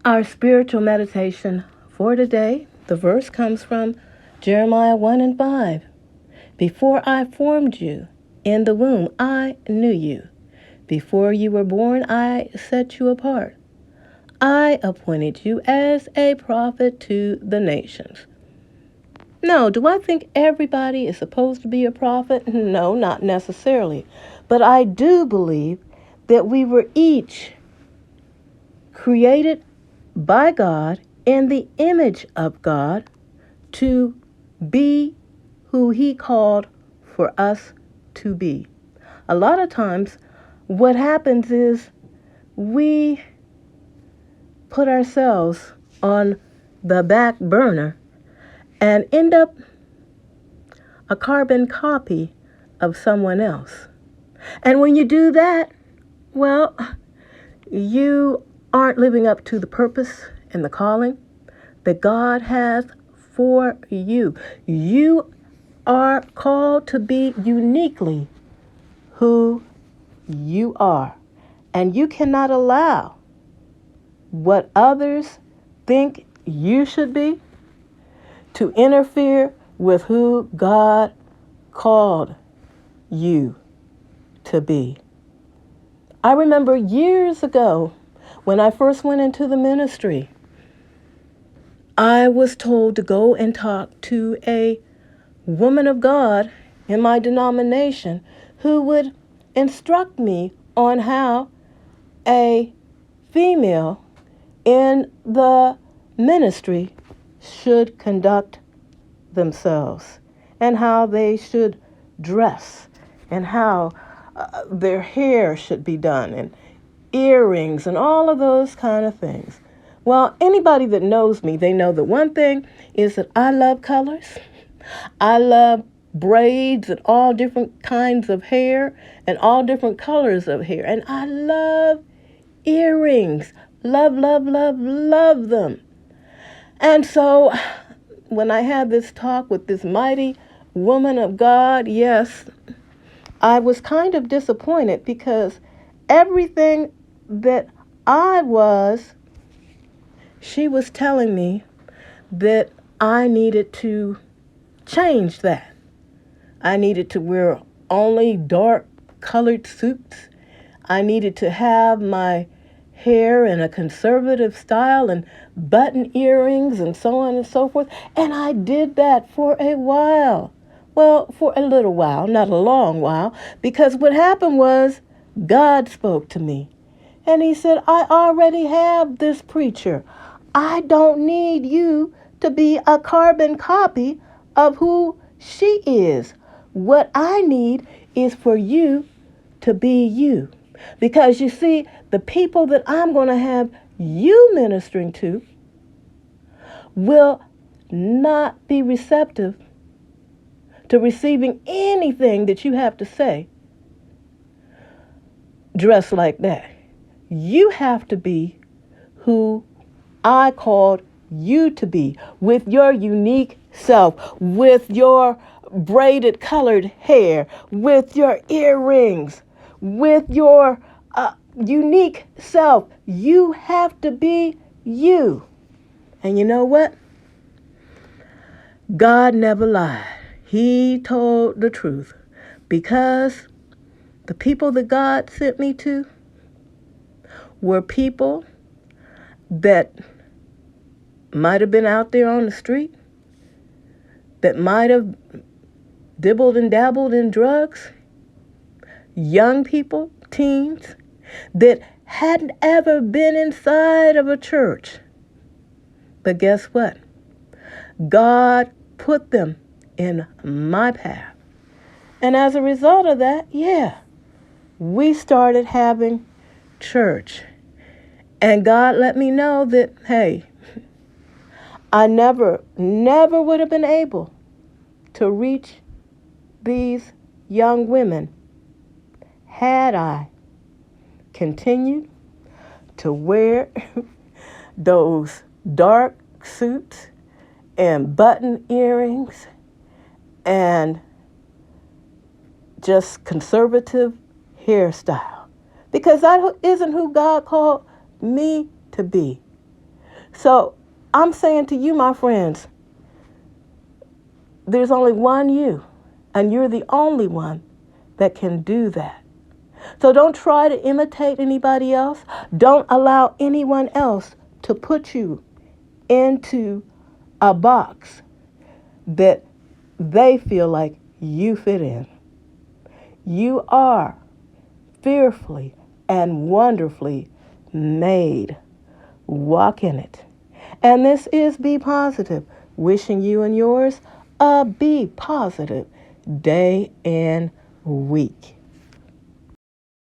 Our spiritual meditation for today, the verse comes from Jeremiah 1 and 5. Before I formed you in the womb, I knew you. Before you were born, I set you apart. I appointed you as a prophet to the nations. No, do I think everybody is supposed to be a prophet? No, not necessarily. But I do believe that we were each created by God in the image of God to be who He called for us to be. A lot of times, what happens is we put ourselves on the back burner and end up a carbon copy of someone else. And when you do that, well, you aren't living up to the purpose and the calling that God has for you. You are called to be uniquely who you are. And you cannot allow what others think you should be to interfere with who God called you to be. I remember years ago when I first went into the ministry, I was told to go and talk to a woman of God in my denomination who would instruct me on how a female in the ministry should conduct themselves and how they should dress and how their hair should be done and earrings and all of those kind of things. Well, anybody that knows me, they know that one thing is that I love colors. I love braids and all different kinds of hair and all different colors of hair. And I love earrings. Love, love, love, love them. And so when I had this talk with this mighty woman of God, yes, I was kind of disappointed because everything that I was, she was telling me that I needed to change that. I needed to wear only dark colored suits. I needed to have my hair in a conservative style and button earrings and so on and so forth. And I did that for a while. Well, for a little while, not a long while, because what happened was God spoke to me. And He said, I already have this preacher. I don't need you to be a carbon copy of who she is. What I need is for you to be you. Because you see, the people that I'm going to have you ministering to will not be receptive to receiving anything that you have to say dressed like that. You have to be who I called you to be, with your unique self, with your braided colored hair, with your earrings, with your unique self. You have to be you. And you know what? God never lied. He told the truth, because the people that God sent me to were people that might have been out there on the street, that might have dibbled and dabbled in drugs, young people, teens, that hadn't ever been inside of a church. But guess what? God put them in my path. And as a result of that, we started having church. And God let me know that, hey, I never would have been able to reach these young women had I continued to wear those dark suits and button earrings and just conservative hairstyle. Because that isn't who God called me to be. So I'm saying to you, my friends, there's only one you, and you're the only one that can do that. So don't try to imitate anybody else. Don't allow anyone else to put you into a box that they feel like you fit in. You are fearfully and wonderfully made. Walk in it. And this is Be Positive, wishing you and yours a Be Positive day and week.